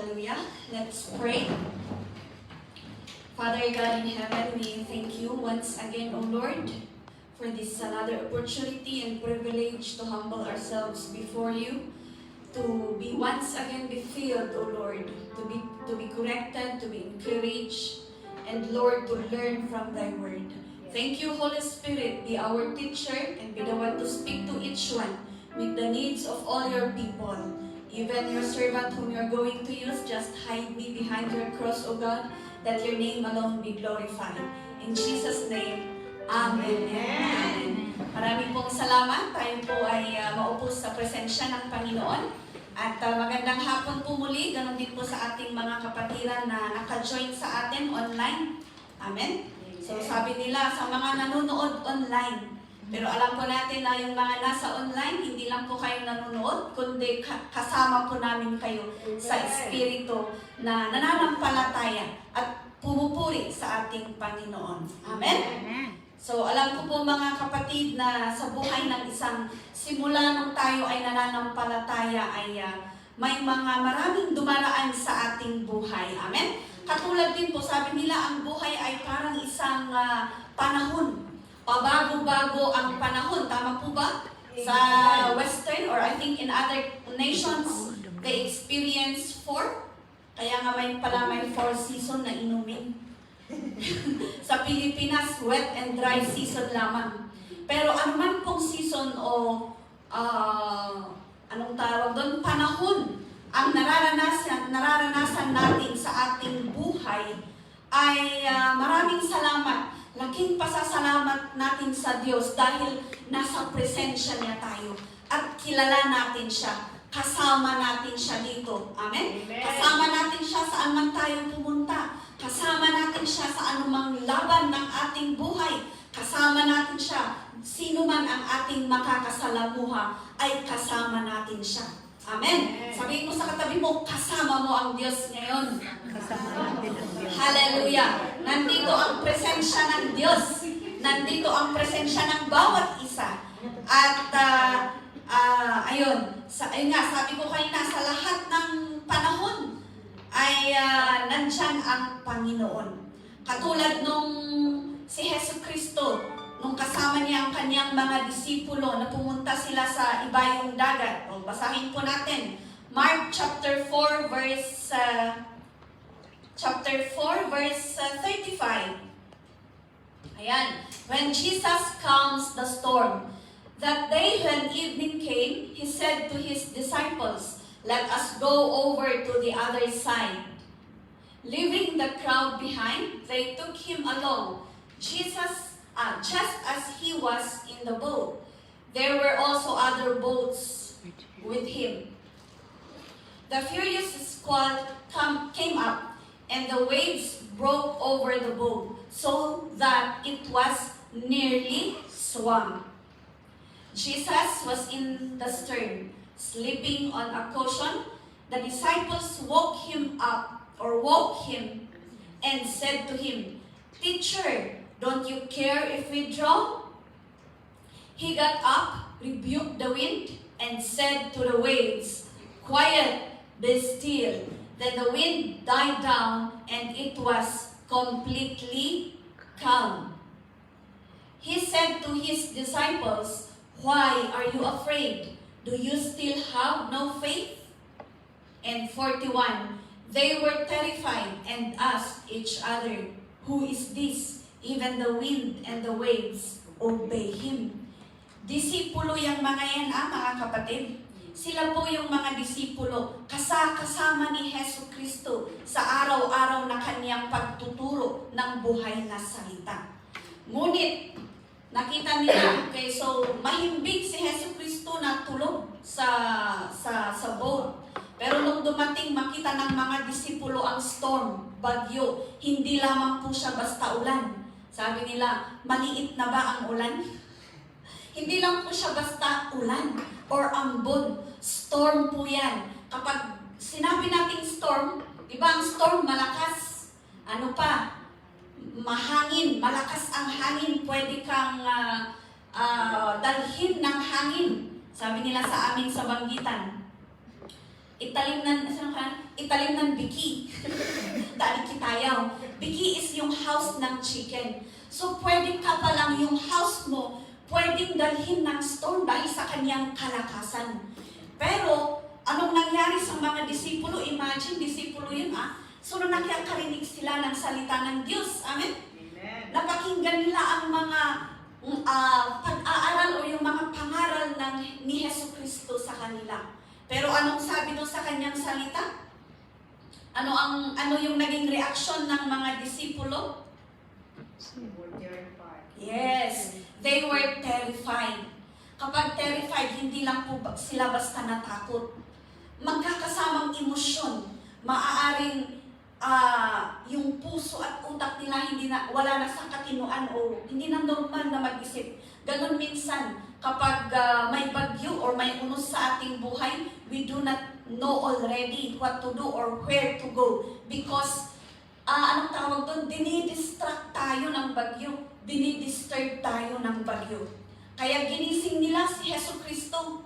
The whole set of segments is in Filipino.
Hallelujah. Let's pray. Father God in heaven, we thank you once again, O Lord, for this another opportunity and privilege to humble ourselves before you, to be once again be filled, O Lord, to be corrected, to be encouraged, and Lord, to learn from thy word. Thank you, Holy Spirit, be our teacher and be the one to speak to each one with the needs of all your people. Even your servant whom you're going to use, just hide me behind your cross, O God, that your name alone be glorified. In Jesus' name, Amen. Amen. Maraming pong salamat. Tayo po ay maupo sa presensya ng Panginoon. At magandang hapon po muli. Ganon din po sa ating mga kapatiran na naka-join sa atin online. Amen. So sabi nila sa mga nanonood online, pero alam po natin na yung mga nasa online, hindi lang po kayo nanonood, kundi kasama po namin kayo sa Espiritu na nananampalataya at pumupuri sa ating Panginoon. Amen? So alam ko po mga kapatid na sa buhay ng isang simula nung tayo ay nananampalataya ay may mga maraming dumaraan sa ating buhay. Amen? Katulad din po, sabi nila ang buhay ay parang isang panahon. Pabago-bago ang panahon. Tama po ba? Sa Western or I think in other nations, they experience 4. Kaya nga may 4 season na inumin. Sa Pilipinas, wet and dry season lamang. Pero anuman pong season o anong tawag doon? Panahon ang nararanasan natin sa ating buhay ay maraming salamat. Laking pasasalamat natin sa Diyos dahil nasa presensya niya tayo at kilala natin siya. Kasama natin siya dito. Amen? Amen. Kasama natin siya saan man tayo pumunta. Kasama natin siya sa anumang laban ng ating buhay. Kasama natin siya. Sino man ang ating makakasalamuha ay kasama natin siya. Amen? Sabihin mo sa katabi mo, kasama mo ang Diyos ngayon. Kasama natin ang Diyos. Hallelujah! Nandito ang presensya ng Diyos. Nandito ang presensya ng bawat isa. At ayun nga, sabi ko kanina, sa lahat ng panahon ay nandyan ang Panginoon. Katulad nung si Hesus Kristo, nung kasama niya ang kanyang mga disipulo na pumunta sila sa ibayong dagat. O, basahin po natin. Mark chapter 4 verse 35. Ayan. When Jesus calms the storm, that day when evening came, he said to his disciples, "Let us go over to the other side." Leaving the crowd behind, they took him along. Just as he was in the boat, there were also other boats with him. The furious squall came up, and the waves broke over the boat, so that it was nearly swamped. Jesus was in the stern, sleeping on a cushion. The disciples woke him and said to him, "Teacher, don't you care if we drown?" He got up, rebuked the wind, and said to the waves, "Quiet, be still." Then the wind died down, and it was completely calm. He said to his disciples, "Why are you afraid? Do you still have no faith?" And 41, they were terrified and asked each other, "Who is this? Even the wind and the waves obey him." Disipulo yung mga yan, mga kapatid. Sila po yung mga disipulo, kasama ni Hesus Kristo sa araw-araw na kanyang pagtuturo ng buhay na salita. Ngunit, nakita nila, okay, so mahimbing si Hesus Kristo na tulog sa boat. Pero nung dumating, makita ng mga disipulo ang storm, bagyo, hindi lamang po siya basta ulan. Sabi nila, maliit na ba ang ulan? Hindi lang po siya basta ulan or ambon. Storm po yan. Kapag sinabi nating storm, di ba ang storm malakas? Ano pa? Mahangin. Malakas ang hangin. Pwede kang dalhin ng hangin. Sabi nila sa amin sa Banggitan. italim ng biki. Dali kitayaw. Biki is yung house ng chicken. So, pwedeng ka pa lang yung house mo, pwedeng dalhin ng storm dahil sa kanyang kalakasan. Pero, anong nangyari sa mga disipulo? Imagine, disipulo yun So, nung nakakarinig sila ng salita ng Diyos. Amen? Napakinggan nila ang mga pag-aaral o yung mga pangaral ni Jesucristo sa kanila. Pero anong sabi doon sa kanyang salita? Ano yung naging reaksyon ng mga disipulo? Yes, they were terrified. Kapag terrified, hindi lang po sila basta natakot. Magkakasamang emosyon, maaaring yung puso at utak nila wala na sa katinuan o hindi na normal na mag-isip. Ganon minsan, kapag may bagyo or may unos sa ating buhay, we do not know already what to do or where to go. Because, anong tawag doon? Dinidistract tayo ng bagyo. Dinidisturb tayo ng bagyo. Kaya ginising nila si Jesucristo.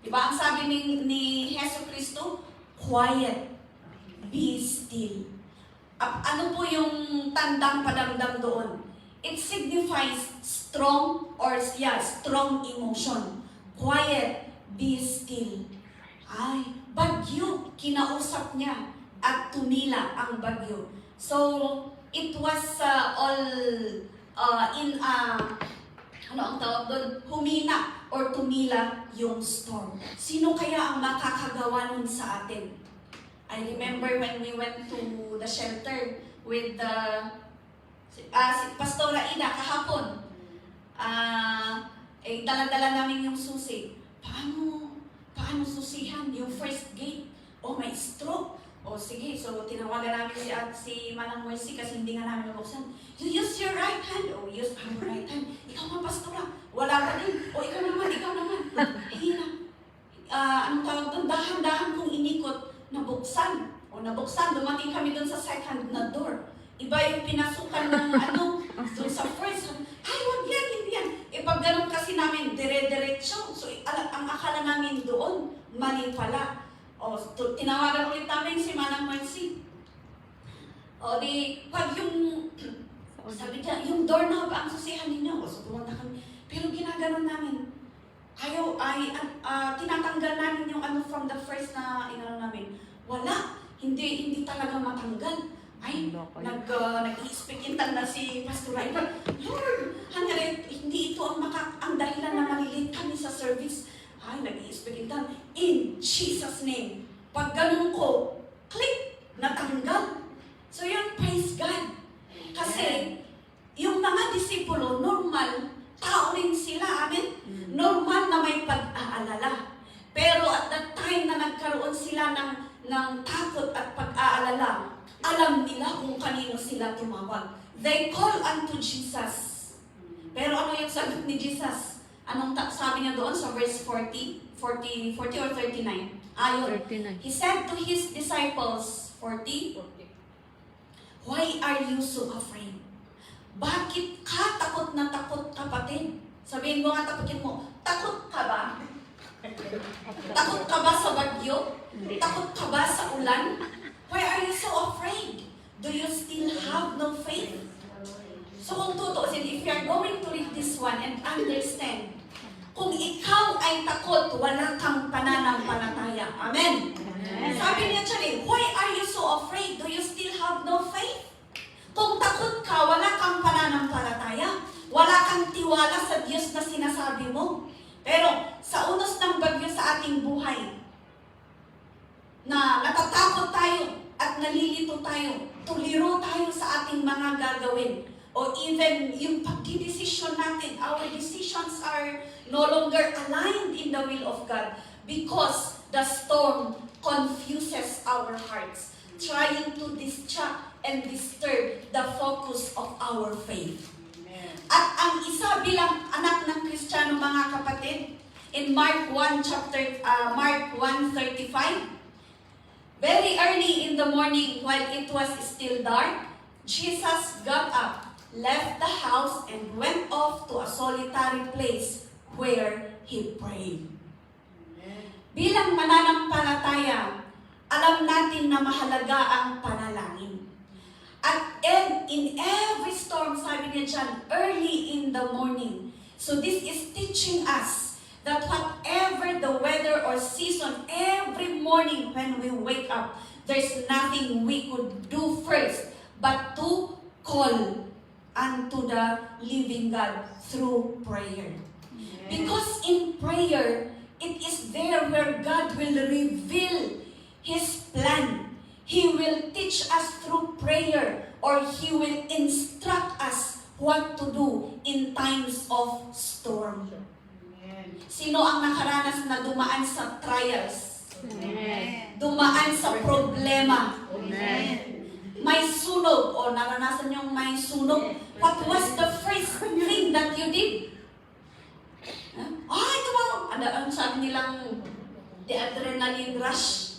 Diba? Ang sabi ni Jesucristo, quiet. Be still. Ano po yung tandang padamdam doon? It signifies strong emotion. Quiet, be still. Ay, bagyo, kinausap niya at tumila ang bagyo. So, it was ano ang tawag doon? Humina or tumila yung storm. Sino kaya ang makakagawa nun sa atin? I remember when we went to the shelter with si Pastora Ida kahapon. Dala-dala namin yung susi. Paano susihan yung first gate? May stroke. Sige, so tinawagan namin si Manang Mercy kasi hindi nga namin nabuksan. You use your right hand. Use our right hand. Ikaw nga, Pastora. Wala ka din. Ikaw naman. Anong tawag doon? Dahan-dahan kong inikot. Nabuksan, dumating kami doon sa second na door. Iba yung pinasukan ng doon sa first. Ay, wag yan, hindi yan. Pag ganun kasi namin, dire-diretso. So, ang akala namin doon, mali pala. Tinawagan ulit namin si Manang Mercy. Pag yung, sabi niya, yung doorknob ang susihan ninyo. So, pumunta kami. Pero ginaganon namin. Tinatanggal namin yung from the first na namin. Wala. Hindi talaga matanggal. Nag-i-speakintan na si Pastor Ida. Lord, hindi ito ang dahilan na malilate kami sa service. Nag-i-speakintan. In Jesus' name. Pag ganun ko, click, natanggal. So yun, praise God. Kasi, yung mga disipulo, normal, tao rin sila, amen? Normal na may pag-aalala. Pero at that time na nagkaroon sila ng takot at pag-aalala, alam nila kung kanino sila tumawag. They call unto Jesus. Pero ano yung sagot ni Jesus? Anong sabi niya doon sa verse 40 or 39? Ayon. 39. He said to his disciples, 40, why are you so afraid? Bakit ka takot na takot, kapatid? Sabihin mo nga, tapatin mo, takot ka ba? Takot ka ba sa bagyo? Takot ka ba sa ulan? Why are you so afraid? Do you still have no faith? So kung tutuusin, if you are going to read this one and understand, kung ikaw ay takot, wala kang pananampalataya. Amen? Sabi niya siya, why are you so afraid? Do you still have no faith? Kung takot ka, wala kang pananampalataya. Wala kang tiwala sa Diyos na sinasabi mo. Pero sa unos ng bagyo sa ating buhay, na natatakot tayo at nalilito tayo, tuliro tayo sa ating mga gagawin. O even yung pagdidesisyon natin, our decisions are no longer aligned in the will of God because the storm confuses our hearts, trying to distract and disturb the focus of our faith. Amen. At ang isa bilang anak ng Kristiyano, mga kapatid, in Mark 1:35, very early in the morning while it was still dark, Jesus got up, left the house, and went off to a solitary place where he prayed. Amen. bilang mananampalataya, alam natin na mahalaga ang panalangin. At in every storm, sabi niya dyan, early in the morning. So this is teaching us that whatever the weather or season, every morning when we wake up, there's nothing we could do first but to call unto the living God through prayer. Because in prayer, it is there where God will reveal His plan. He will teach us through prayer, or He will instruct us what to do in times of storm. Sino ang nakaranas na dumaan sa trials? Dumaan sa problema? May sunog, o naranasan yung may sunog. What was the first thing that you did? Ito ba? Ang sabi nilang the adrenaline rush,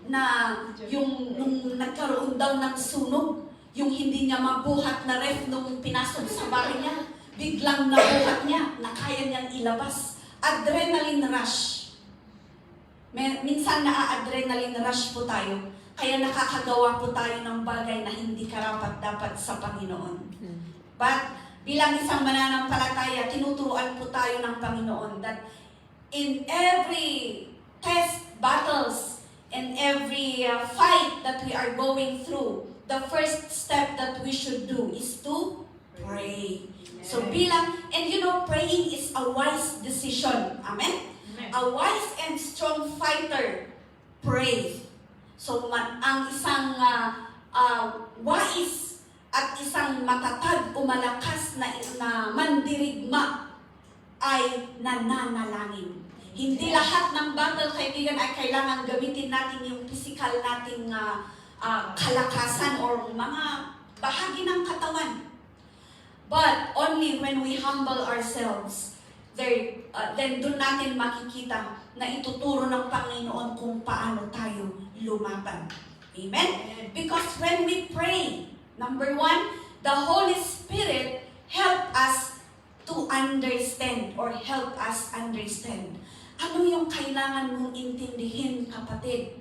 na yung nung nagkaroon daw ng sunog, yung hindi niya mabuhat na ref nung pinasok sa bahay niya, biglang nabuhat niya, na kaya niyang ilabas. Adrenaline rush. Minsan na-adrenaline rush po tayo, kaya nakakagawa po tayo ng bagay na hindi karapat-dapat sa Panginoon. But bilang isang mananampalataya, tinuturuan po tayo ng Panginoon that in every test, battles, and every fight that we are going through, the first step that we should do is to pray. So and praying is a wise decision. Amen? A wise and strong fighter prays. So ang isang wais at isang matatag o malakas na mandirigma ay nananalangin. Hindi lahat ng battle, kaibigan, ay kailangan gamitin natin yung physical nating kalakasan or mga bahagi ng katawan. But only when we humble ourselves, then doon natin makikita na ituturo ng Panginoon kung paano tayo lumaban. Amen? Because when we pray, number one, the Holy Spirit help us to understand or help us understand. Ano yung kailangan mong intindihin, kapatid?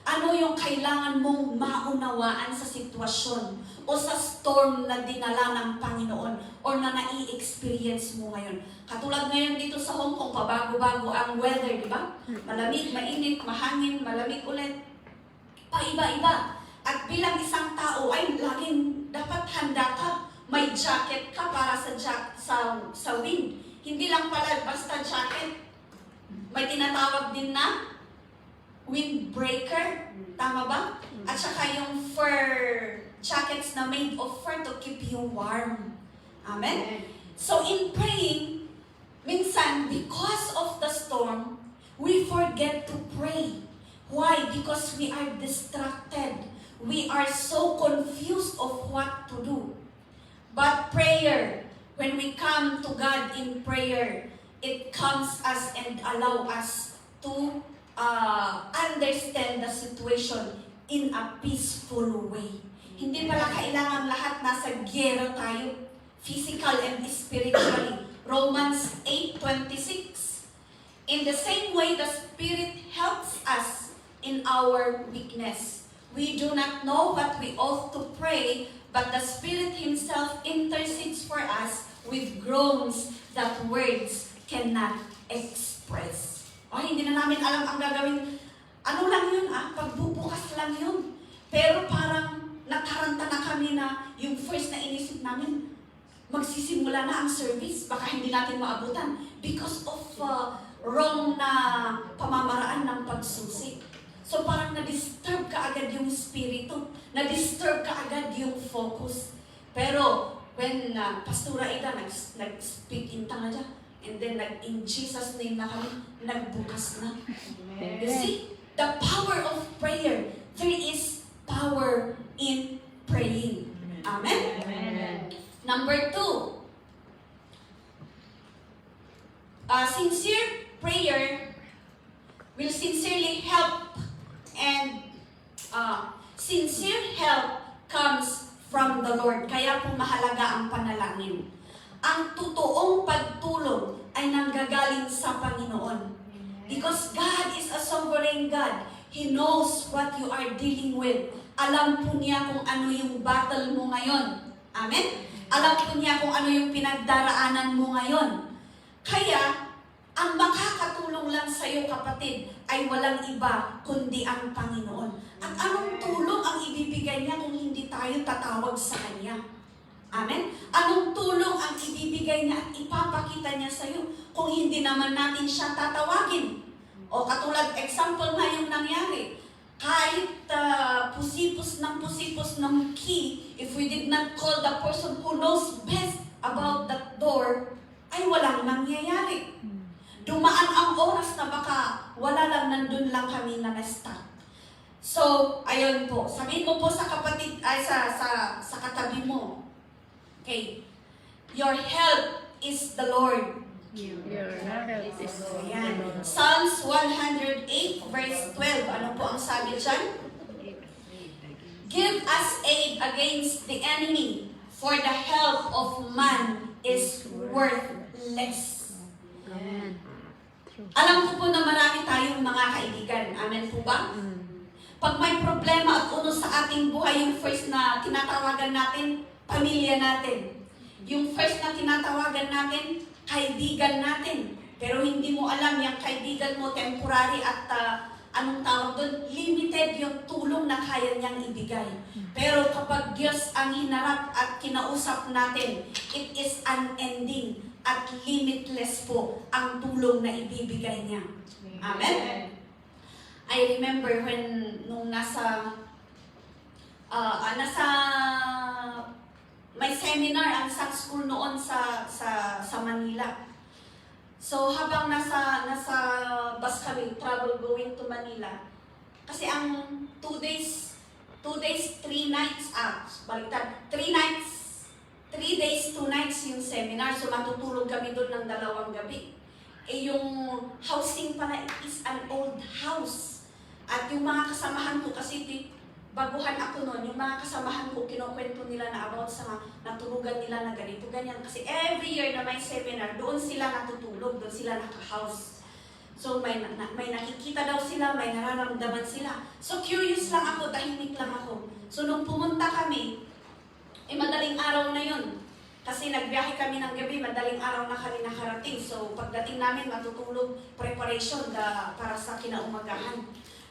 Ano yung kailangan mong maunawaan sa sitwasyon o sa storm na dinala ng Panginoon or na nai-experience mo ngayon? Katulad ngayon dito sa Hong Kong, pabago-bago ang weather, di ba? Malamig, mainit, mahangin, malamig ulit. Paiba-iba. At bilang isang tao ay laging dapat handa ka. May jacket ka para sa wind. Hindi lang pala basta jacket. May tinatawag din na windbreaker. Tama ba? At saka yung fur jackets na made of fur to keep you warm. Amen? So in praying, minsan, because of the storm, we forget to pray. Why? Because we are distracted. We are so confused of what to do. But prayer, when we come to God in prayer, it comes us and allow us to understand the situation in a peaceful way. Hindi pala kailangan lahat nasa giyera tayo, physical and spiritually. Romans 8:26. In the same way, the Spirit helps us in our weakness. We do not know what we ought to pray, but the Spirit Himself intercedes for us with groans that words cannot express. Hindi na namin alam ang gagawin. Ano lang yun, pagbubukas lang yun. Pero parang nataranta na kami na yung first na inisip namin, magsisimula na ang service, baka hindi natin maabutan because of wrong na pamamaraan ng pagsusi. So parang na-disturb ka agad yung spirito, na-disturb ka agad yung focus. Pero when Pastora Ida nag-speak in tongue dyan, and then in Jesus' name na kami, nagbukas na. You see, the power of prayer, there is power in praying. Amen? Amen. Number 2, sincere prayer will sincerely help, and sincere help comes from the Lord. Kaya po mahalaga ang panalangin. Ang totoong pagtulong ay nanggagaling sa Panginoon. Because God is a sovereign God. He knows what you are dealing with. Alam po niya kung ano yung battle mo ngayon. Amen? Alam po niya kung ano yung pinagdaraanan mo ngayon. Kaya, ang makakatulong lang sa iyo, kapatid, ay walang iba kundi ang Panginoon. At anong tulong ang ibibigay niya kung hindi tayo tatawag sa Kanya? Amen? Anong tulong ang ibibigay niya at ipapakita niya sa iyo kung hindi naman natin siya tatawagin? O katulad, example nga yung nangyari. Kahit pusipos ng key, if we did not call the person who knows best about that door, ay walang nangyayari. Dumaan ang oras na baka wala lang, nandun lang kami na na-stuck. So, ayun po. Sabihin mo po sa kapatid, ay sa katabi mo. Okay. Your help is the Lord. Your help is Ayan. Psalms 108 verse 12. Ano po ang sabi dyan? Give us aid against the enemy, for the help of man is worthless. Amen. Alam ko po na marami tayong mga kaibigan. Amen po ba? Pag may problema at uno sa ating buhay, yung first na tinatawagan natin, pamilya natin. Yung first na tinatawagan natin, kaibigan natin. Pero hindi mo alam, yung kaibigan mo temporary at anong tawag doon, limited yung tulong na kaya niyang ibigay. Pero kapag Diyos ang hinarap at kinausap natin, it is unending at limitless po ang tulong na ibibigay niya. Amen? I remember when nung nasa may seminar ang Sun School noon sa Manila. So habang nasa bus kami, travel going to Manila. Kasi ang 2 days, 3 nights, baliktad, 3 days, 2 nights yung seminar. So matutulog kami doon ng 2 gabi. Eh yung housing pala is an old house. At yung mga kasamahan ko, kasi baguhan ako noon, yung mga kasamahan ko, kinukwento nila na about sa natulugan nila na ganito, ganyan. Kasi every year na may seminar, doon sila natutulog, doon sila naka-house. So may nakikita daw sila, may nararamdaman sila. So curious lang ako, tahimik lang ako. So nung pumunta kami, madaling araw na yun. Kasi nagbiyahe kami ng gabi, madaling araw na kami nakarating. So pagdating namin, matutulog, preparation para sa kinaumagahan.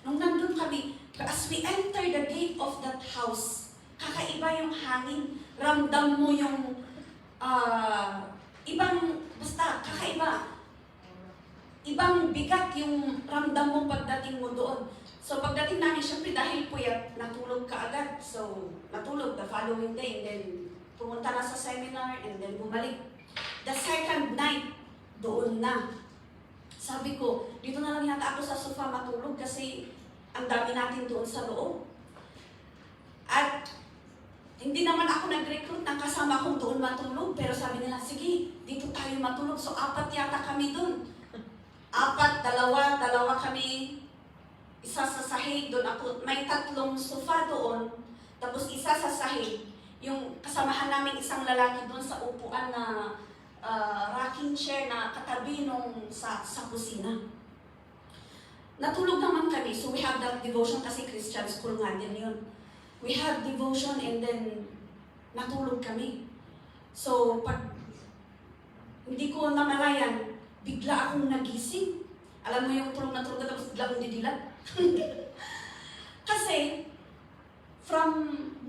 Nung nandun kami, as we enter the gate of that house, kakaiba yung hangin. Ramdam mo yung basta kakaiba. Ibang bigat yung ramdam mo pagdating mo doon. So pagdating namin, syempre dahil puyat, natulog ka agad. So natulog the following day, and then pumunta na sa seminar, and then bumalik. The second night, doon na. Sabi ko, dito na lang yata ako sa sofa matulog kasi ang dami natin doon sa loob. At hindi naman ako nag-recruit ng kasama kong doon matulog, pero sabi nila, sige, dito tayo matulog. So 4 yata kami doon. 4, 2 kami, isa sa sahig doon ako. May 3 sofa doon, tapos isa sa sahig. Yung kasamahan namin isang lalaki doon sa upuan na rocking chair na katabi nung sa kusina. Natulog naman kami, so we have that devotion kasi Christian school nga din yun. We have devotion and then natulog kami. So pag hindi ko namalayan, bigla akong nagising. Alam mo yung tulog na tulog tapos bigla akong didilat. Kasi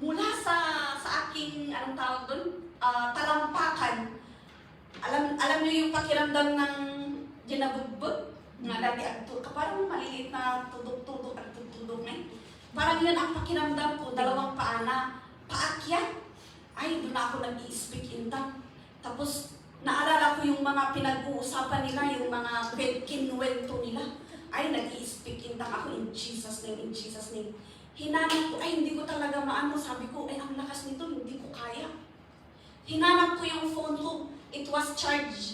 mula sa aking, anong tawag doon, talampakan, alam niyo yung pakiramdam ng ginabugbog? Nga dati, parang maliliit na tudok-tudok at tudok na. Parang yun ang pakiramdam ko, 2 paa na paakyat. Ay, doon ako nag-i-speak in tongue. Tapos, naalala ko yung mga pinag-uusapan nila, yung mga kinuwento nila. Ay, nag-i-speak in tongue ako in Jesus' name, in Jesus' name. Hinanap ko, ay, hindi ko talaga maano. Sabi ko, ay, ang lakas nito, hindi ko kaya. Hinanap ko yung phone ko. It was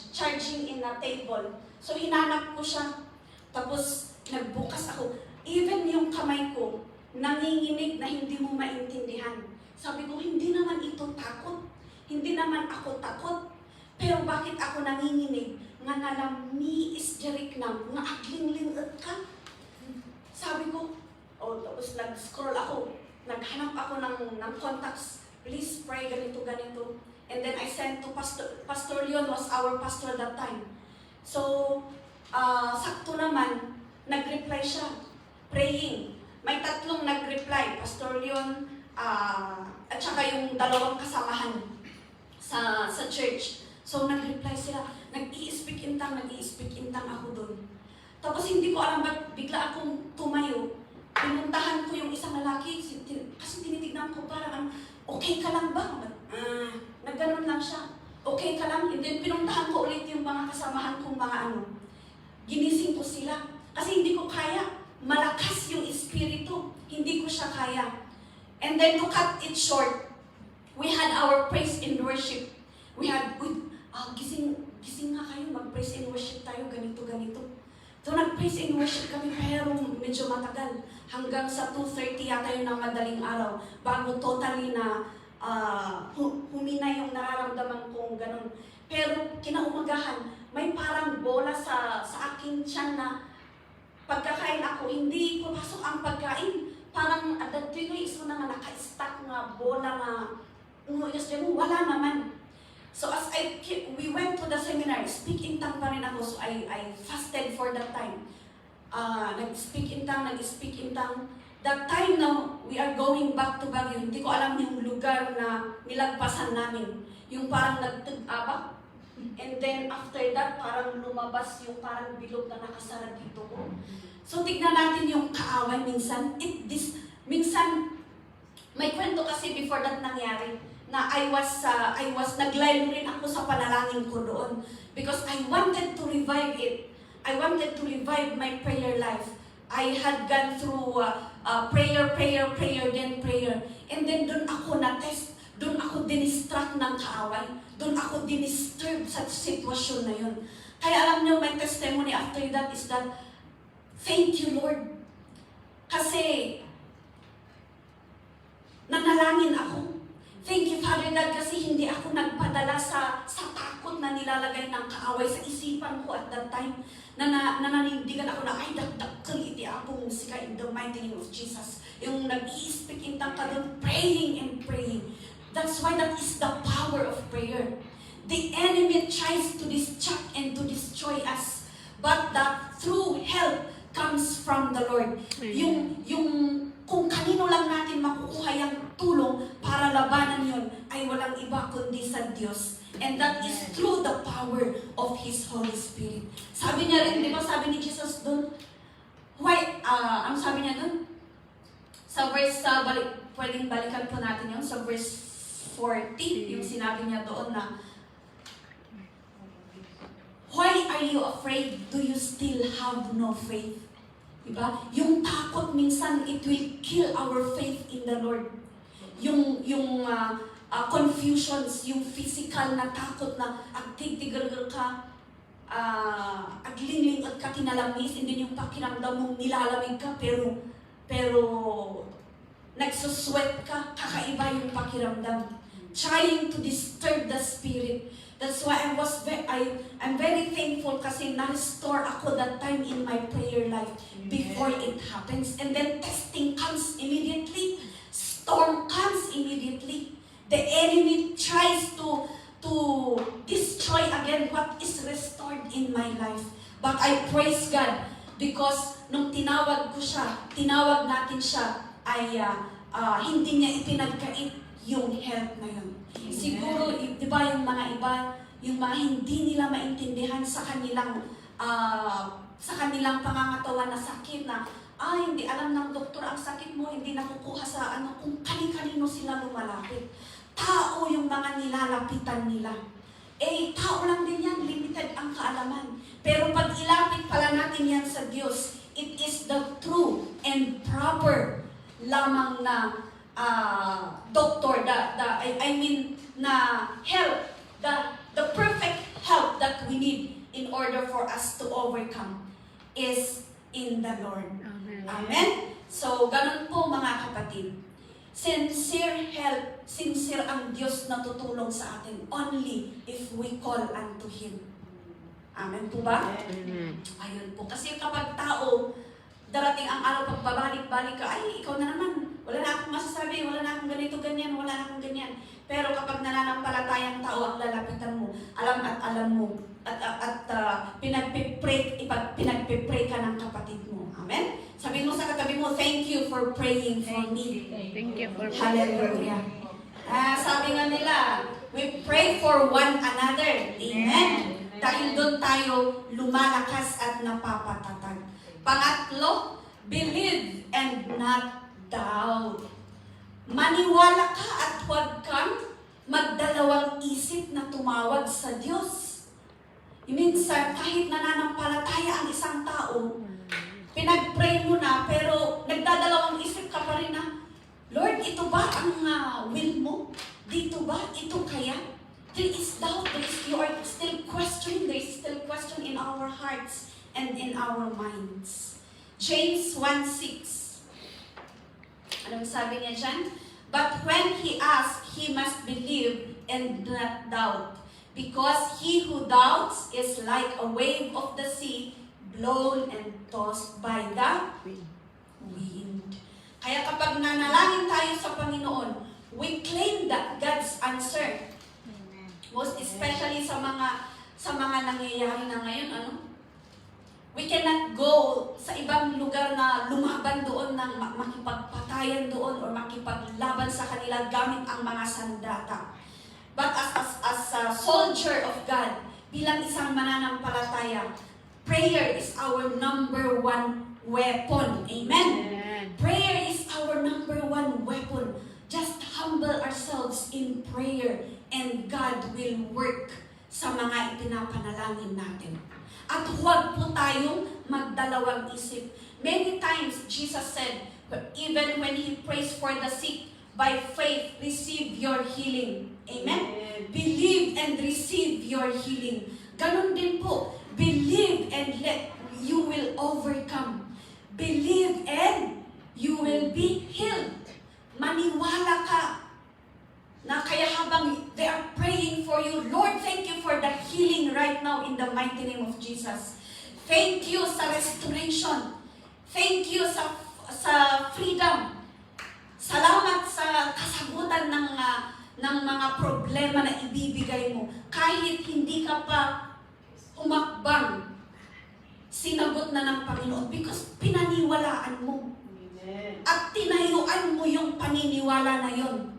charging in a table. So, hinanap ko siya. Tapos, nagbukas ako. Even yung kamay ko, nanginginig na hindi mo maintindihan. Sabi ko, hindi naman ito takot. Hindi naman ako takot. Pero bakit ako nanginginig? nga nalami is Jeric na, nga agling-lingat ka. Sabi ko, tapos nag-scroll ako, naghanap ako ng contacts, please pray ganito. And then I sent to Pastor Leon was our pastor that time. So, sakto naman, nag-reply siya, praying. May 3 nag-reply, Pastor Leon, at saka yung 2 kasamahan sa church. So, nag-reply sila, nag-i-speak intang ako doon. Tapos hindi ko alam ba't bigla akong tumayo. Pinuntahan ko yung isang lalaki, kasi tinitignan ko parang, okay ka lang ba? Nagganon lang siya. Okay ka lang? And then pinuntahan ko ulit yung mga kasamahan kong mga ginising ko sila. Kasi hindi ko kaya. Malakas yung espiritu. Hindi ko siya kaya. And then to cut it short, we had our praise and worship. We had, gising nga kayo, mag-praise and worship tayo, ganito. So nag-praise and worship kami, pero medyo matagal. Hanggang sa 2:30 yata yun ng madaling araw, bago totally na humina yung nararamdaman kong ganun. Pero kinaumagahan, may parang bola sa aking tiyan na pagkakain ako, hindi pumasok ang pagkain. Parang that day is mo na naka-stack nga bola na wala naman. So as we went to the seminar, speak in tongue pa rin ako. So I fasted for that time. Nag-speak in tongue. That time now, we are going back to Baguio. Hindi ko alam yung lugar na nilagpasan namin. Yung parang nagtag-abak. And then after that, parang lumabas yung parang bilog na nakasara dito ko. So tignan natin yung kaaway minsan. Minsan, may kwento kasi before that nangyari na I was naglayo rin ako sa panalangin ko doon because I wanted to revive it. I wanted to revive my prayer life. I had gone through prayer. And then doon ako na-test, doon ako dinistract ng kaaway, doon ako dinisturb sa sitwasyon na yun. Kaya alam niyo, my testimony after that is that, thank you Lord. Kasi, nanalangin ako. Thank you Father God kasi hindi ako nagpadala sa takot na nilalagay ng kaaway sa isipan ko at that time. Nananindigan ako na, ay, dakdakkel iti akong musika in the mighty name of Jesus. Yung nag-i-speak in tongue ka doon, praying. That's why that is the power of prayer. The enemy tries to distract and to destroy us. But that through help comes from the Lord. Yung kung kanino lang natin makukuha yung tulong para labanan yun, ay walang iba kundi sa Diyos. And that is through the power of His Holy Spirit. Sabi niya rin, di ba sabi ni Jesus doon, ang sabi niya doon, sa verse, pwedeng balikan po natin yun, sa verse 40, yung sinabi niya doon na, why are you afraid? Do you still have no faith? Diba? Yung takot minsan, it will kill our faith in the Lord. Yung confusions, yung physical na takot na agtig-tigal ka, aglingling at kakinalamis, hindi yung pakiramdam mong nilalamig ka, pero nagsusweat ka, kakaiba yung pakiramdam. Trying to disturb the spirit. That's why I'm very thankful kasi na-restore ako that time in my prayer life before it happens. And then testing comes immediately. Storm comes immediately. The enemy tries to destroy again what is restored in my life. But I praise God because nung tinawag natin siya, ay hindi niya itinagkait yung help na yun. Siguro, di ba yung mga iba, yung mga hindi nila maintindihan sa kanilang pangangatawan na sakit na, hindi alam ng doktor ang sakit mo, hindi nakukuha sa kung kani-kanino sila lumalapit. Tao yung mga nilalapitan nila. Tao lang din yan, limited ang kaalaman. Pero pag ilapit pala natin yan sa Diyos, it is the true and proper lamang na doctor, na help, the perfect help that we need in order for us to overcome is in the Lord. Amen? So, ganun po mga kapatid. Sincere help, sincere ang Diyos na tutulong sa atin only if we call unto Him. Amen po ba? Amen. Ayun po. Kasi kapag tao, darating ang araw pagbabalik-balik ka, ay, ikaw na naman. Wala na akong masasabi, wala na akong ganito, ganyan, wala na akong ganyan. Pero kapag nananampalatayang tao ang lalapitan mo, alam mo, at pinagpipray ka ng kapatid mo. Amen? Sabihin mo sa katabi mo, thank you for praying for me. Thank you for Hallelujah. Sabi nga nila, we pray for one another. Amen? Dahil doon tayo lumalakas at napapatatag. Pangatlo, believe and not doubt. Maniwala ka at huwag kang magdalawang isip na tumawag sa Diyos. Minsan, kahit nananampalataya ang isang tao, pinag-pray mo na, pero nagdadalawang isip ka pa rin na, Lord, ito ba ang will mo? Dito ba? Ito kaya? There is doubt. You are still questioning. There is still question in our hearts and in our minds. James 1:6. Anong sabi niya dyan? But when he asks, he must believe and not doubt. Because he who doubts is like a wave of the sea, blown and tossed by the wind. Kaya kapag nanalangin tayo sa Panginoon, we claim that God's answer. Most especially sa mga nangyayari na ngayon, ano? We cannot go sa ibang lugar na lumaban doon ng makipagpatayan doon or makipaglaban sa kanila gamit ang mga sandata. But as a soldier of God, bilang isang mananampalataya, prayer is our number one weapon. Amen? Prayer is our number one weapon. Just humble ourselves in prayer and God will work sa mga ipinapanalangin natin. At huwag po tayong magdalawang isip. Many times, Jesus said, even when He prays for the sick, by faith, receive your healing. Amen? Believe and receive your healing. Ganon din po. Believe and you will overcome. Believe and you will be healed. Maniwala ka na kaya habang they are praying for you, Lord, thank you for the healing right now in the mighty name of Jesus. Thank you sa restoration. Thank you sa freedom. Salamat sa kasagutan ng mga problema na ibibigay mo. Kahit hindi ka pa umakbang, sinagot na ng Panginoon because pinaniwalaan mo. At tinayuan mo yung paniniwala na yon.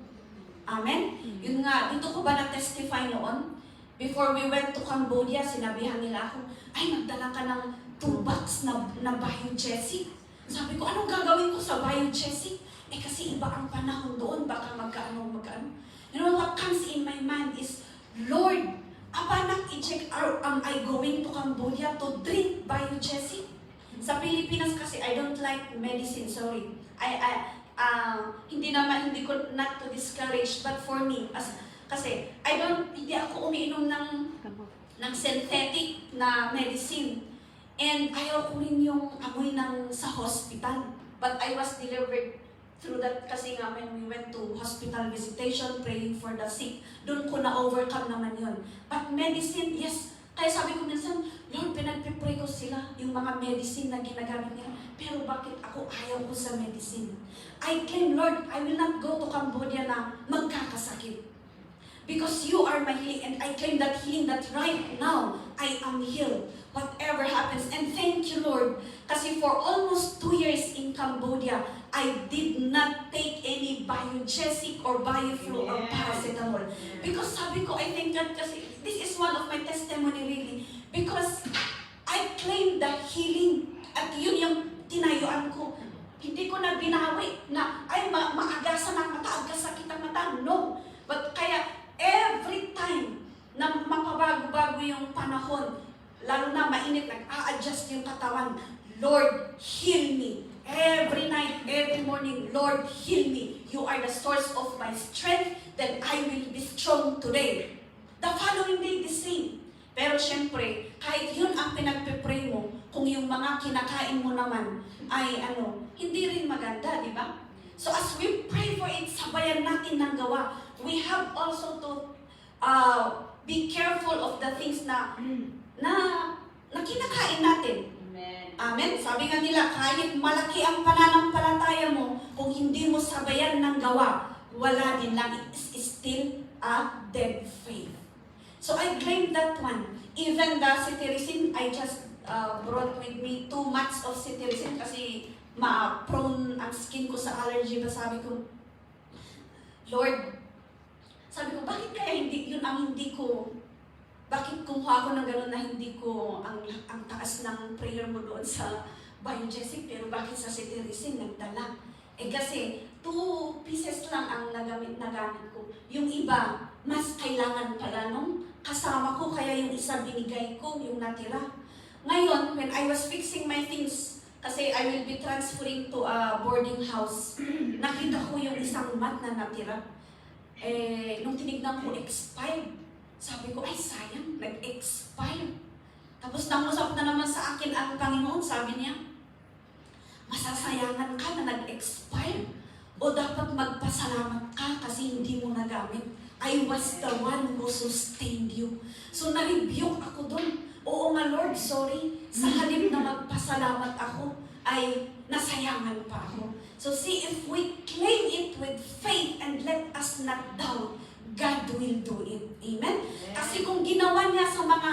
Amen? Yun nga, dito ko ba na-testify noon? Before we went to Cambodia, sinabihan nila ako, ay, nagdala ka ng 2 box na biogesic. Sabi ko, anong gagawin ko sa biogesic? Eh kasi iba ang panahon doon, baka magkaano. You know what comes in my mind is, Lord, i-check, am I going to Cambodia to drink biogesic? Sa Pilipinas kasi, I don't like medicine, sorry. Hindi ko not to discourage, but for me, kasi hindi ako umiinom ng synthetic na medicine. And ayaw ko rin yung amoy sa hospital. But I was delivered through that kasi nga when we went to hospital visitation, praying for the sick, doon ko na-overcome naman yun. But medicine, yes. Kaya sabi ko minsan, Lord, pinagpipray ko sila, yung mga medicine na ginagamit nila. Pero bakit ako ayaw ko sa medicine? I claim, Lord, I will not go to Cambodia na magkakasakit. Because you are my healing, and I claim that healing that right now, I am healed. Whatever happens. And thank you, Lord, kasi for almost 2 years in Cambodia, I did not take any biogesic or bioflu or paracetamol. Because sabi ko, I thank God kasi this is one of my testimony really. Because I claim the healing at yun yung tinayuan ko. Hindi ko na binawi na ay maagasan ang mata, agkasakit ang mata. No. But kaya every time na mapabago-bago yung panahon, lalo na mainit, nag-a-adjust yung katawan, Lord, heal me. Every night, every morning, Lord, heal me. You are the source of my strength, then I will be strong today. The following day, the same. Pero syempre, kahit yun ang pinagpipray mo, kung yung mga kinakain mo naman ay hindi rin maganda, di ba? So as we pray for it, sabayan natin ng gawa. We have also to be careful of the things na na kinakain natin. Amen. Amen? Sabi nga nila, kahit malaki ang pananampalataya mo, kung hindi mo sabayan ng gawa, wala din lang. It's still a dead faith. So I claim that one. Even the cetirizine, I just brought with me 2 months of cetirizine kasi ma-prone ang skin ko sa allergy. Sabi ko, Lord, sabi ko, bakit kaya hindi yun ang hindi ko, bakit kumuha ko ng gano'n na hindi ko ang taas ng prayer mo doon sa Biogesic, pero bakit sa cetirizine nagdala? Kasi 2 pieces lang ang nagamit ko. Yung iba, mas kailangan pala nung kasama ko, kaya yung isa binigay ko, yung natira. Ngayon, when I was fixing my things, kasi I will be transferring to a boarding house, nakita ko yung isang mat na natira. Nung tinignan ko, expired. Sabi ko, ay sayang, nag-expire. Tapos nangusap na naman sa akin ang Panginoon, sabi niya, masasayangan ka na nag-expire o dapat magpasalamat ka kasi hindi mo nagamit. I was the one who sustained you. So na-rebuke ako doon. Oo nga Lord, sorry. Sa halip na magpasalamat ako, ay nasayangan pa ako. So see, if we claim it with faith and let us not doubt, God will do it. Amen? Kasi kung ginawa niya sa mga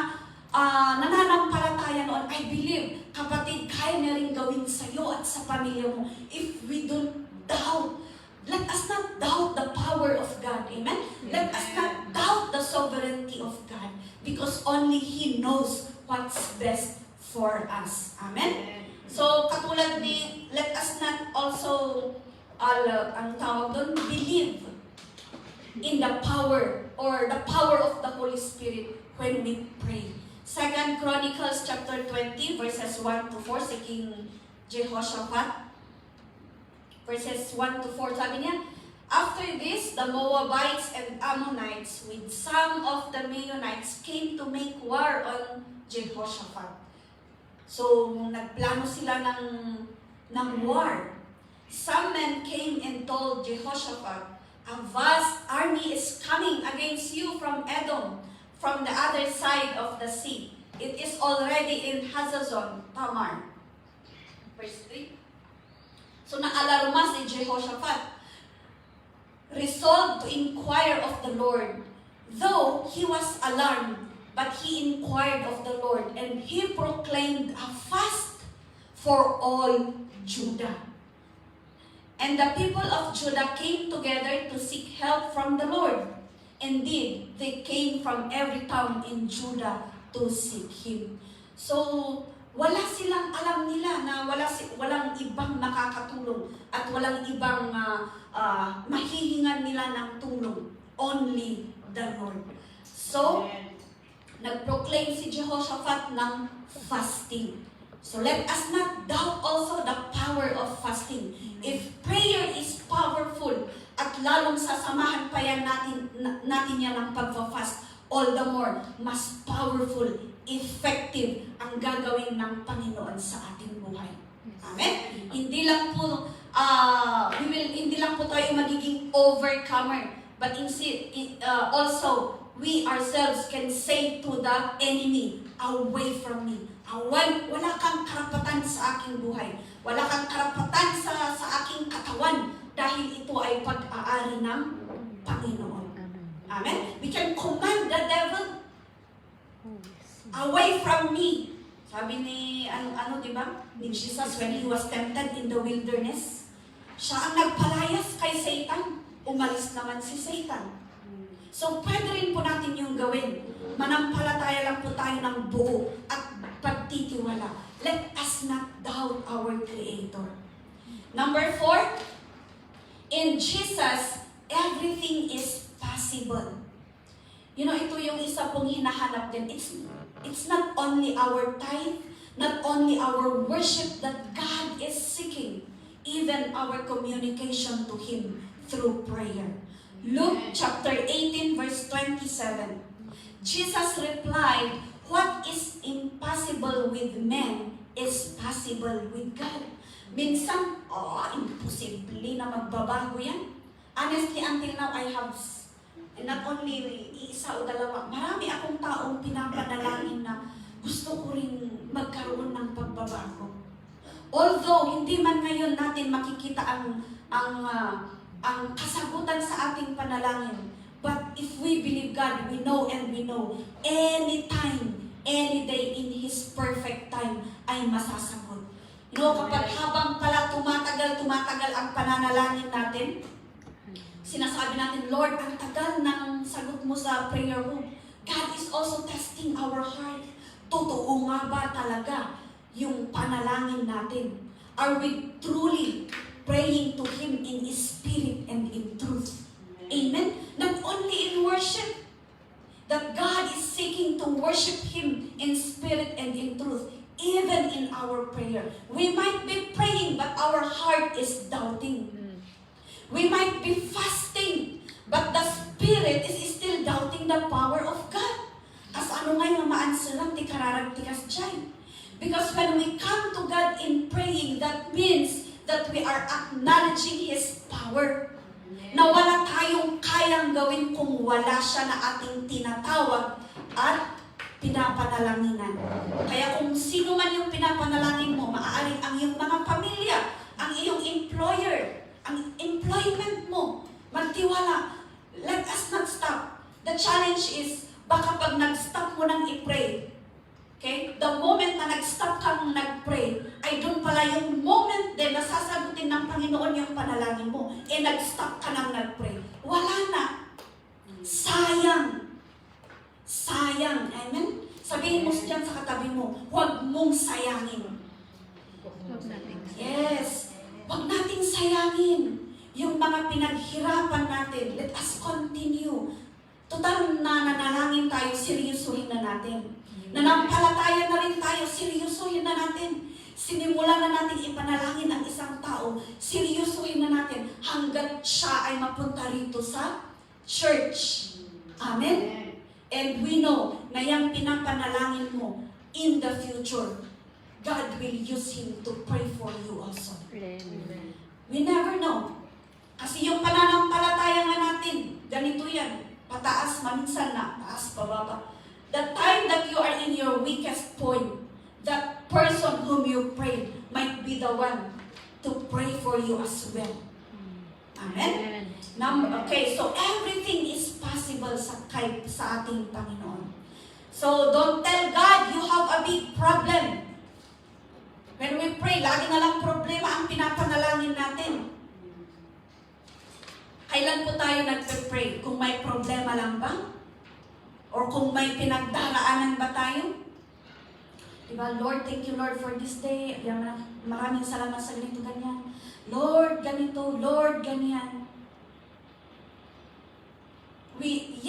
nananampalataya noon, I believe, kapatid, kaya niya rin gawin sa iyo at sa pamilya mo. If we don't doubt, let us not doubt the power of God. Amen? Let us not doubt the sovereignty of God because only He knows what's best for us. Amen? So, katulad ni, let us not also, ang tawag doon, believe in the power or the power of the Holy Spirit when we pray. 2 Chronicles chapter 20 verses 1 to 4 si King Jehoshaphat. Verses 1 to 4 sabi niya, after this, the Moabites and Ammonites with some of the Meunites came to make war on Jehoshaphat. So, nagplano sila ng war. Some men came and told Jehoshaphat, a vast army is coming against you from Edom, from the other side of the sea. It is already in Hazazon Tamar. Verse 3. So naalarma si Jehoshaphat, resolved to inquire of the Lord. Though he was alarmed, but he inquired of the Lord, and he proclaimed a fast for all Judah. And the people of Judah came together to seek help from the Lord. Indeed, they came from every town in Judah to seek Him. So, wala silang alam nila na walang ibang nakakatulong at walang ibang mahihingan nila ng tulong. Only the Lord. So, nag-proclaim si Jehoshaphat ng fasting. So, let us not doubt also the power of fasting. If prayer is powerful at lalong sasamahan pa yan natin yan ng pagpa-fast, all the more, mas powerful, effective ang gagawin ng Panginoon sa ating buhay. Amen? Hindi lang po tayo magiging overcomer, but also, we ourselves can say to the enemy, away from me. Wala kang karapatan sa aking buhay. Wala kang karapatan sa aking katawan dahil ito ay pag-aari ng Panginoon. Amen? We can command the devil, away from me. Sabi ni, diba? Ni Jesus when He was tempted in the wilderness. Siya ang nagpalayas kay Satan. Umalis naman si Satan. So, pwede rin po natin yung gawin. Manampalataya lang po tayo ng buo at pagtitiwala. Let us not doubt our Creator. Number 4, in Jesus, everything is possible. You know, ito yung isa pong hinahanap din. It's not only our tithe, not only our worship that God is seeking, even our communication to Him through prayer. Luke chapter 18 verse 27. Jesus replied, what is impossible with men is possible with God. Minsan, imposible na magbabago yan. Honestly, until now, I have not only isa o dalawa, marami akong taong pinapanalangin na gusto ko rin magkaroon ng pagbabago. Although hindi man ngayon natin makikita ang kasagutan sa ating panalangin, but if we believe God, we know anytime, any day in His perfect time ay masasagot. Kapag habang pala tumatagal ang pananalangin natin, sinasabi natin, Lord, ang tagal ng sagot mo sa prayer room. God is also testing our heart. Totoo nga ba talaga yung panalangin natin? Are we truly praying to Him in spirit and in truth? Amen? Not only in worship, that God is seeking to worship Him in spirit and in truth, even in our prayer. We might be praying, but our heart is doubting. We might be fasting, but the spirit is still doubting the power of God. As ano nga yung maansalam, ti kararagtikas dyan. Because when we come to God in praying, that means that we are acknowledging His power. Na wala tayong kayang gawin kung wala siya na ating tinatawag at pinapanalanginan. Kaya kung sino man yung pinapanalangin mo, maaaring ang iyong mga pamilya, ang iyong employer, ang employment mo, magtiwala. Let us not stop. The challenge is, baka pag nag-stop mo nang i-pray, okay? The moment na nag-stop kang nag-pray, ay doon pala yung moment din na sasagutin ng Panginoon yung panalangin mo. Nag-stop ka nang nag-pray. Wala na. Sayang. Sayang. Amen? Sabihin mo dyan sa katabi mo, huwag mong sayangin. Yes. Huwag nating sayangin yung mga pinaghirapan natin. Let us continue. Total na nanalangin tayo, seryosohin na natin. Nanampalataya na rin tayo, seryosohin na natin. Sinimulan na natin ipanalangin ang isang tao, seryosohin na natin hanggat siya ay mapunta rito sa church. Amen? And we know na yung pinapanalangin mo in the future, God will use him to pray for you also. Amen. We never know. Kasi yung pananampalataya nga natin, ganito yan. Pataas, maminsan na, taas, pababa. The time that you are in your weakest point, that person whom you prayed might be the one to pray for you as well. Amen? Okay, so everything is possible sa ating Panginoon. So don't tell God you have a big problem. When we pray, lagi na lang problema ang pinapanalangin natin. Kailan po tayo nagpe-pray? Kung may problema lang ba? Or kung may pinagdaraanan ba tayo? Diba, Lord, thank you Lord for this day. Maraming salamat sa ganito, ganyan. Lord, ganito, Lord, ganyan. We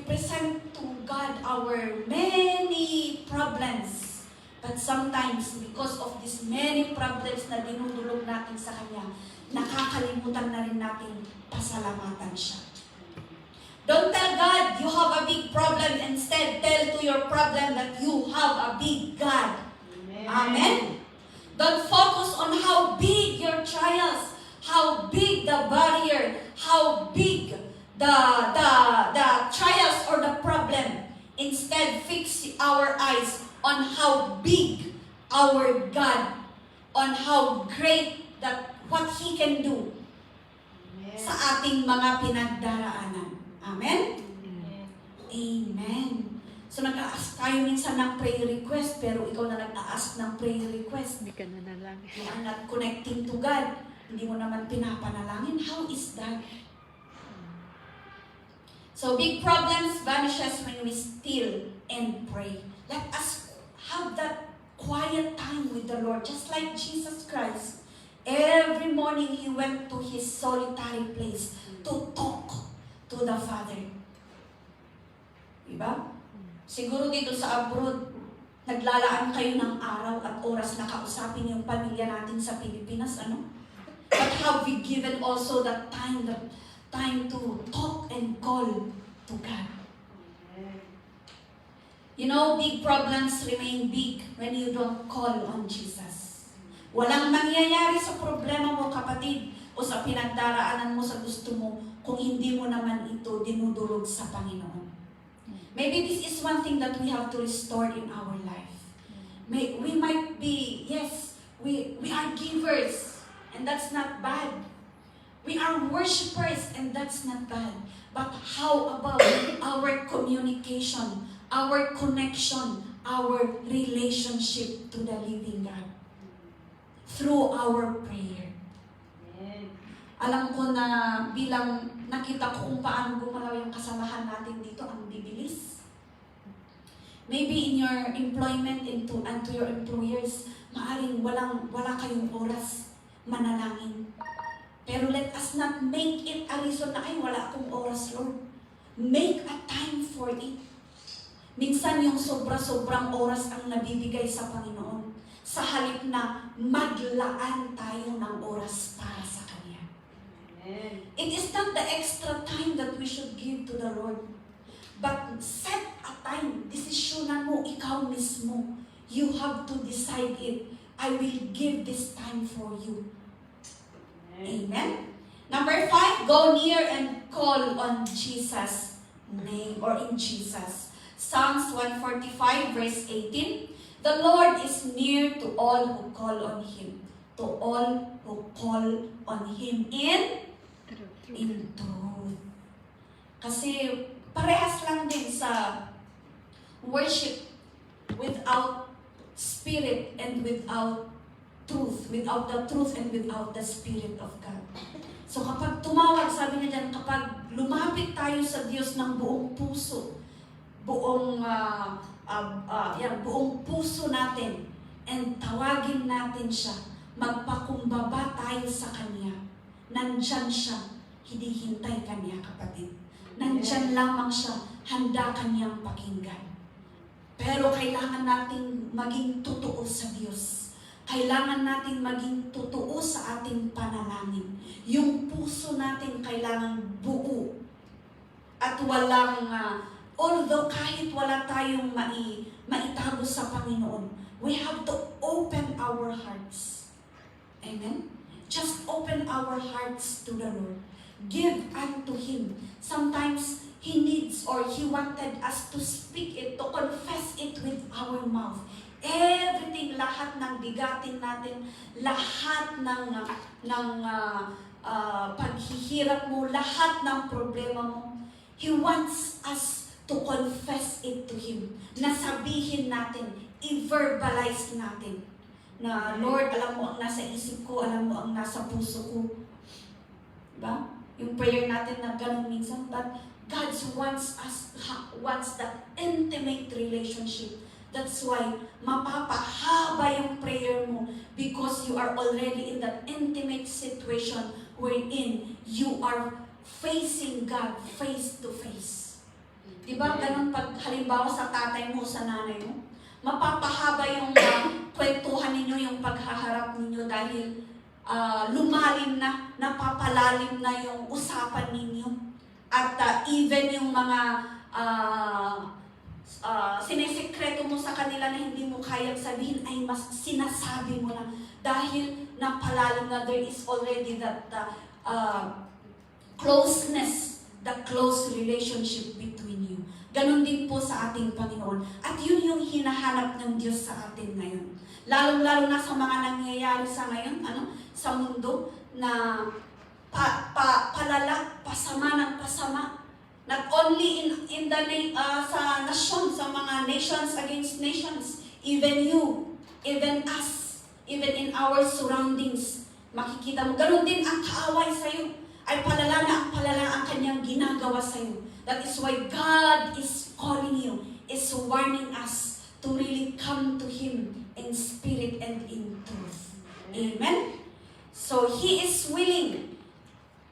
present to God our many problems. But sometimes, because of these many problems na dinudulog natin sa Kanya, nakakalimutan na rin natin pasalamatan siya. Don't tell God you have a big problem. Instead, tell to your problem that you have a big God. Amen. Amen? Don't focus on how big your trials, how big the barrier, how big the trials or the problem. Instead, fix our eyes on how big our God, on how great that what He can do sa ating mga pinagdaraanan. Amen? Amen. So nag-a-ask tayo minsan ng prayer request, pero ikaw na nag-a-ask ng prayer request. Hindi ka nanalangin. You are not connecting to God. Hindi mo naman pinapanalangin. How is that? So big problems vanishes when we still and pray. Let us have that quiet time with the Lord, just like Jesus Christ. Every morning He went to His solitary place to talk to the Father. Diba? Siguro dito sa abroad, naglalaan kayo ng araw at oras na kausapin yung pamilya natin sa Pilipinas, ano? But have we given also that time to talk and call to God? You know, big problems remain big when you don't call on Jesus. Walang mangyayari sa problema mo, kapatid, o sa pinagdaraanan mo, sa gusto mo, kung hindi mo naman ito dinudulog sa Panginoon. Maybe this is one thing that we have to restore in our life. We might be, yes, we are givers, and that's not bad. We are worshipers, and that's not bad. But how about our communication, our connection, our relationship to the living God? Through our prayer. Alam ko na bilang nakita ko kung paano gumalaw yung kasamahan natin dito, ang bibilis. Maybe in your employment and to your employers, maaring wala kayong oras manalangin. Pero let us not make it a reason na, ay, wala akong oras, Lord. Make a time for it. Minsan yung sobra-sobrang oras ang nabibigay sa Panginoon. Sa halip na maglaan tayo ng oras para sa Kanya. It is not the extra time that we should give to the Lord. But set a time. Desisyonan mo, ikaw mismo. You have to decide it. I will give this time for you. Amen. Number 5, go near and call on Jesus' name or in Jesus. Psalms 145 verse 18. The Lord is near to all who call on Him. To all who call on Him in truth. Kasi parehas lang din sa worship without spirit and without truth, without the truth and without the Spirit of God. So kapag tumawag, sabi niya dyan, kapag lumapit tayo sa Diyos ng buong puso, buong puso natin, and tawagin natin siya, magpakumbaba tayo sa Kanya, nandyan siya, hinihintay Kanya, kapatid. Nandyan lamang siya, handa Kanyang pakinggan. Pero kailangan nating maging totoo sa Diyos. Kailangan natin maging totoo sa ating panalangin. Yung puso natin kailangan buo. At walang, although kahit wala tayong maitago sa Panginoon, we have to open our hearts. Amen? Just open our hearts to the Lord. Give unto Him. Sometimes, He needs or He wanted us to speak it, to confess it with our mouth. Everything, lahat ng bigatin natin, lahat ng paghihirap mo, lahat ng problema mo, He wants us to confess it to Him. Nasabihin natin, i-verbalize natin. Na, Lord, alam mo ang nasa isip ko, alam mo ang nasa puso ko. Diba? Yung prayer natin na ganun minsan, but God wants that intimate relationship. That's why mapapahaba yung prayer mo because you are already in that intimate situation wherein you are facing God face to face. Diba ganun pag halimbawa sa tatay mo, sa nanay mo, mapapahaba yung kwentuhan ninyo, yung paghaharap ninyo dahil lumalim na, napapalalim na yung usapan ninyo. At even yung mga sinesekreto mo sa kanila na hindi mo kayang sabihin ay mas sinasabi mo na dahil napalalim na, there is already that closeness, the close relationship between you. Ganon din po sa ating Panginoon. At yun yung hinahanap ng Diyos sa atin ngayon. Lalong-lalo na sa mga nangyayari sa ngayon, sa mundo, na palala, pasama ng pasama. Not only in the sa nasyon, sa mga nations against nations, even you, even us, even in our surroundings, makikita mo, ganun din ang kaaway sa'yo, ay palala na ang palala ang kanyang ginagawa sa'yo. That is why God is calling you, is warning us to really come to Him in spirit and in truth. Amen? So, He is willing,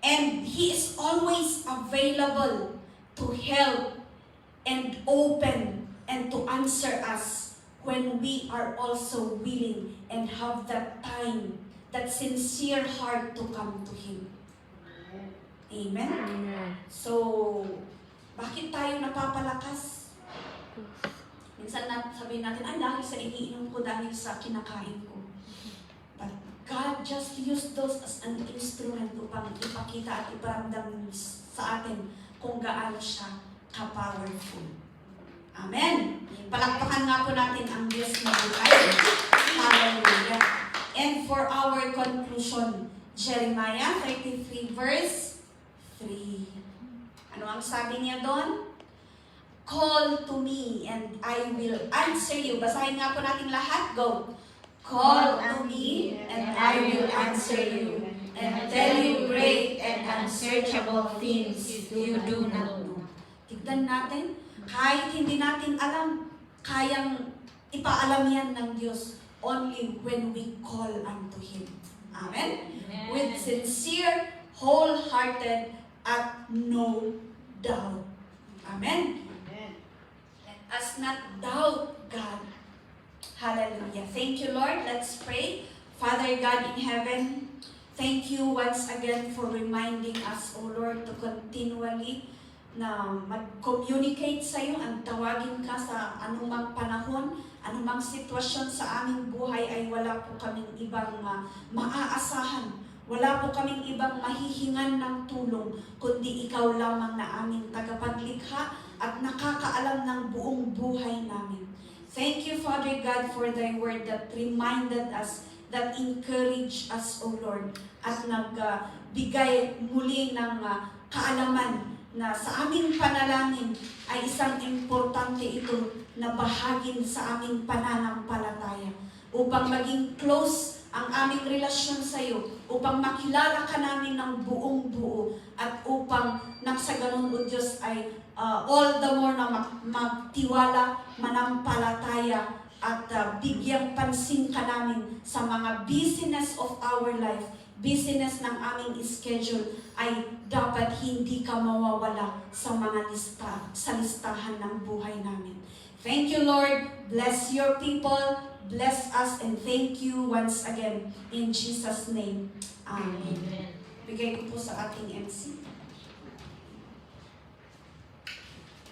and He is always available to help and open and to answer us when we are also willing and have that time, that sincere heart to come to Him. Amen? Amen. So, bakit tayo napapalakas? Minsan sabihin natin, ay dahil sa iniinom ko, dahil sa kinakain ko. But God just used those as an instrument upang ipakita at iparamdam sa atin kung gaano siya ka-powerful. Amen. Palakpakan nga po natin ang Diyos na buhay. Hallelujah. And for our conclusion, Jeremiah 33 verse 3. Ano ang sabi niya doon? Call to me and I will answer you. Basahin nga po natin lahat. Go. Call to me and I will answer you and tell you great and unsearchable things you do not know. Tignan natin, kahit hindi natin alam, kayang ipaalam yan ng Diyos only when we call unto Him. Amen? With sincere, wholehearted, at no doubt. Amen? Let us not doubt God. Hallelujah. Thank you, Lord. Let's pray. Father God in heaven, thank you once again for reminding us, O Lord, to continually na mag-communicate sa iyo, ang tawagin ka sa anumang panahon, anumang sitwasyon sa aming buhay ay wala po kaming ibang maaasahan. Wala po kaming ibang mahihingan ng tulong, kundi ikaw lamang na aming tagapaglikha at nakakaalam ng buong buhay namin. Thank you, Father God, for thy word that reminded us, that encouraged us, O Lord, at nagbigay muli ng kaalaman na sa aming panalangin ay isang importante ito na bahagin sa aming pananampalataya upang maging close ang aming relasyon sa iyo, upang makilala ka namin ng buong buo at upang nang sa ganun, O Diyos, ay all the more na magtiwala, manampalataya at bigyang pansin ka namin sa mga business of our life, business ng aming schedule, ay dapat hindi ka mawawala sa mga listahan ng buhay namin. Thank you, Lord. Bless your people. Bless us and thank you once again. In Jesus' name. Amen. Bigay ko po sa ating MC.